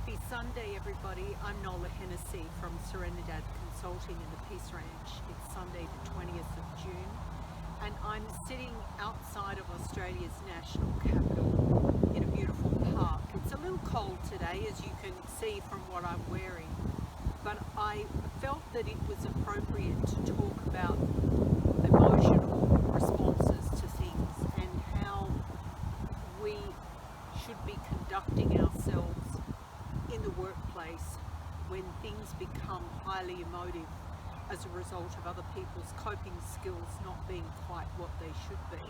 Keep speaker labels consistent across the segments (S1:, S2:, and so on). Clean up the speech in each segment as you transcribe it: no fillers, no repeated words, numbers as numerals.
S1: Happy Sunday, everybody. I'm Nola from Serenidad Consulting in the Peace Ranch. It's Sunday the 20th of June and I'm sitting outside of Australia's national capital in a beautiful park. It's a little cold today, as you can see from what I'm wearing, but I felt that it was appropriate to talk about emotional responses to things and how we should be conducting ourselves in the workplace when things become highly emotive as a result of other people's coping skills not being quite what they should be.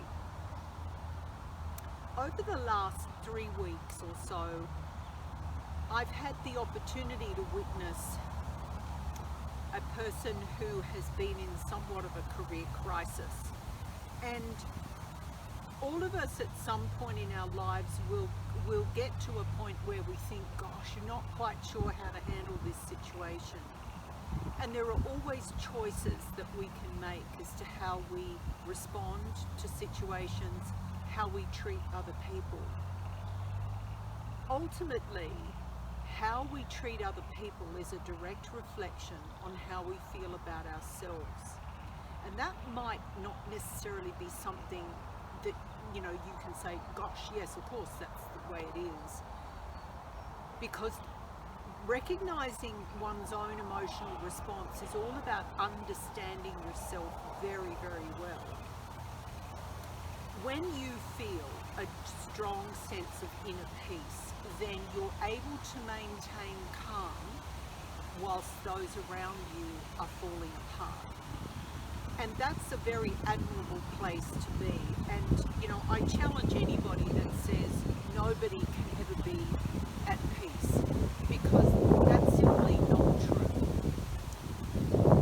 S1: Over the last 3 weeks or so, I've had the opportunity to witness a person who has been in somewhat of a career crisis, and all of us at some point in our lives will get to a point where we think, gosh, you're not quite sure how to handle this situation. And there are always choices that we can make as to how we respond to situations, how we treat other people. Ultimately, how we treat other people is a direct reflection on how we feel about ourselves. And that might not necessarily be something that, you can say, gosh, yes, of course, that's the way it is. Because recognizing one's own emotional response is all about understanding yourself very, very well. When you feel a strong sense of inner peace, then you're able to maintain calm whilst those around you are falling apart. And that's a very admirable place to be. And, I challenge anybody that says nobody can ever be at peace, because that's simply not true.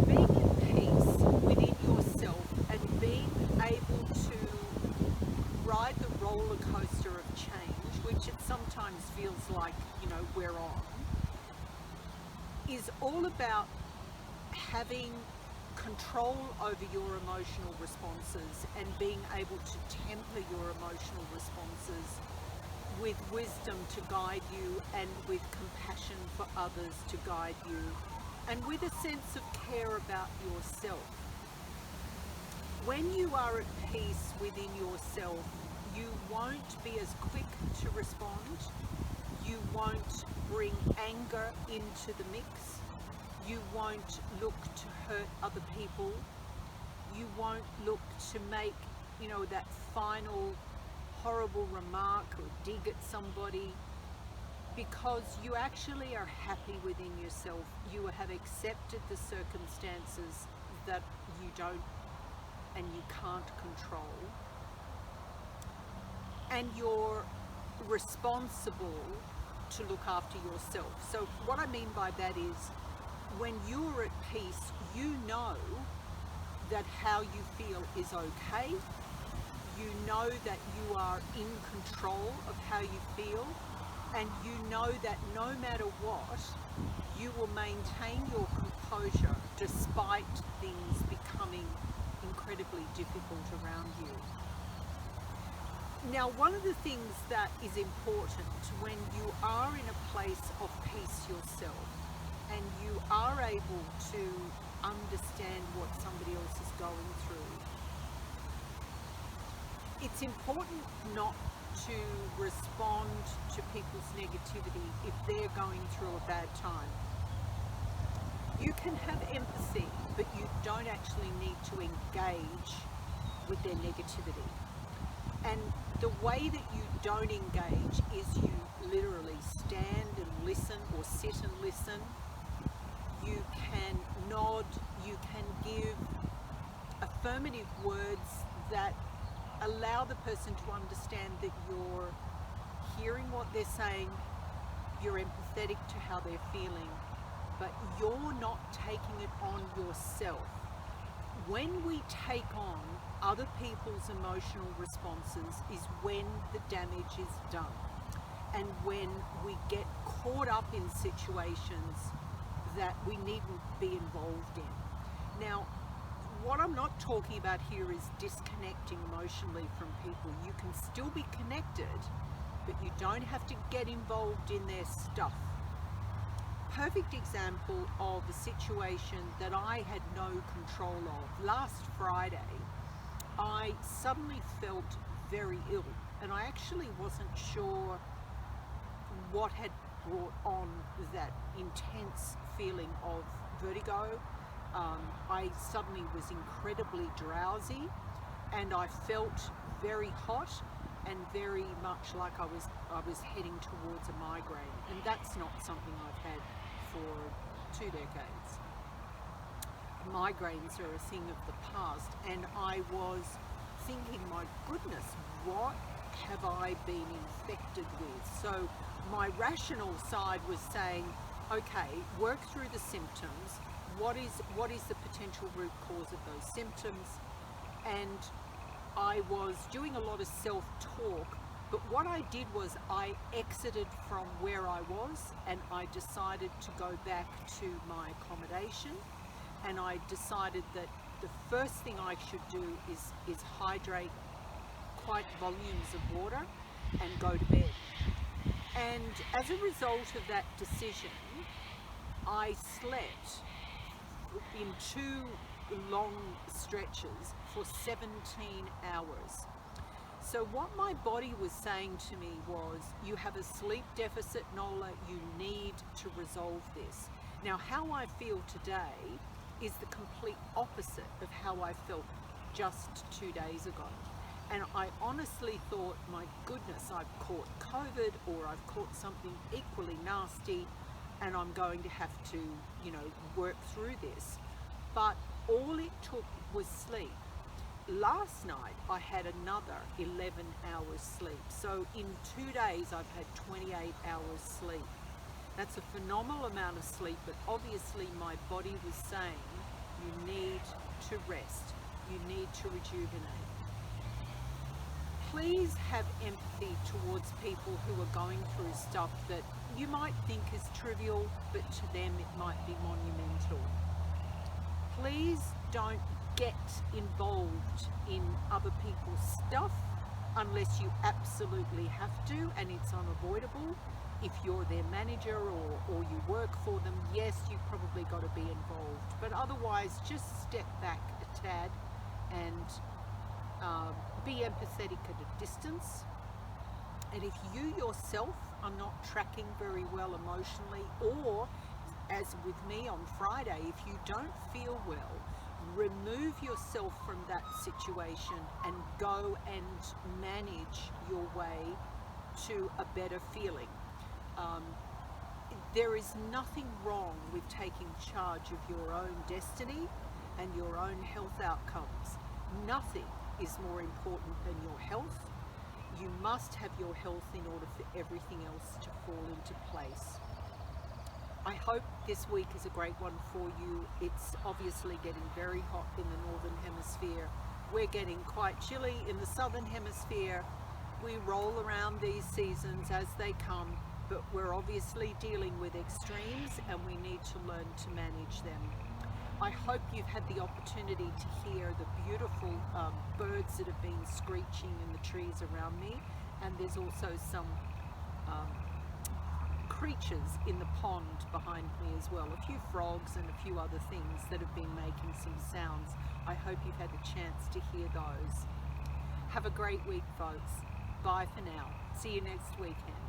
S1: Being in peace within yourself and being able to ride the roller coaster of change, which it sometimes feels like, we're on, is all about having control over your emotional responses and being able to temper your emotional responses with wisdom to guide you, and with compassion for others to guide you, and with a sense of care about yourself. When you are at peace within yourself, you won't be as quick to respond, you won't bring anger into the mix, you won't look to hurt other people, you won't look to make, that final horrible remark or dig at somebody, because you actually are happy within yourself. You have accepted the circumstances that you don't and you can't control, and you're responsible to look after yourself. So what I mean by that is, when you're at peace, you know that how you feel is okay. You know that you are in control of how you feel, and you know that no matter what, you will maintain your composure despite things becoming incredibly difficult around you. Now, one of the things that is important when you are in a place of peace yourself, and you are able to understand what somebody else is going through, it's important not to respond to people's negativity if they're going through a bad time. You can have empathy, but you don't actually need to engage with their negativity. And the way that you don't engage is you literally stand and listen, or sit and listen. You can nod, you can give affirmative words that allow the person to understand that you're hearing what they're saying, you're empathetic to how they're feeling, but you're not taking it on yourself. When we take on other people's emotional responses is when the damage is done, and when we get caught up in situations that we needn't be involved in. Now, what I'm not talking about here is disconnecting emotionally from people. You can still be connected, but you don't have to get involved in their stuff. perfect example of a situation that I had no control of. Last Friday, I suddenly felt very ill, and I actually wasn't sure what had brought on that intense feeling of vertigo. I suddenly was incredibly drowsy, and I felt very hot and very much like I was heading towards a migraine, and that's not something I've had for 2 decades. Migraines are a thing of the past, and I was thinking, my goodness, what have I been infected with? So my rational side was saying, okay, work through the symptoms. What is the potential root cause of those symptoms? And I was doing a lot of self-talk, but what I did was I exited from where I was, and I decided to go back to my accommodation, and I decided that the first thing I should do is hydrate quite volumes of water and go to bed. And as a result of that decision, I slept in 2 long stretches for 17 hours. So what my body was saying to me was, you have a sleep deficit, Nola, you need to resolve this. Now, how I feel today is the complete opposite of how I felt just 2 days ago. And I honestly thought, my goodness, I've caught COVID, or I've caught something equally nasty, and I'm going to have to, work through this. But all it took was sleep. Last night I had another 11 hours sleep. So in 2 days I've had 28 hours sleep. That's a phenomenal amount of sleep, but obviously my body was saying, you need to rest, you need to rejuvenate. Please have empathy towards people who are going through stuff that you might think is trivial, but to them it might be monumental. Please don't get involved in other people's stuff unless you absolutely have to and it's unavoidable. If you're their manager or you work for them, yes, you've probably got to be involved, but otherwise just step back a tad and be empathetic at a distance. And if you yourself are not tracking very well emotionally, or as with me on Friday, if you don't feel well, remove yourself from that situation and go and manage your way to a better feeling. There is nothing wrong with taking charge of your own destiny and your own health outcomes. Nothing is more important than your health. You must have your health in order for everything else to fall into place. I hope this week is a great one for you. It's obviously getting very hot in the northern hemisphere. We're getting quite chilly in the southern hemisphere. We roll around these seasons as they come, but we're obviously dealing with extremes and we need to learn to manage them. I hope you've had the opportunity to hear the beautiful birds that have been screeching in the trees around me, and there's also some creatures in the pond behind me as well, a few frogs and a few other things that have been making some sounds. I hope you've had the chance to hear those. Have a great week, folks. Bye for now. See you next weekend.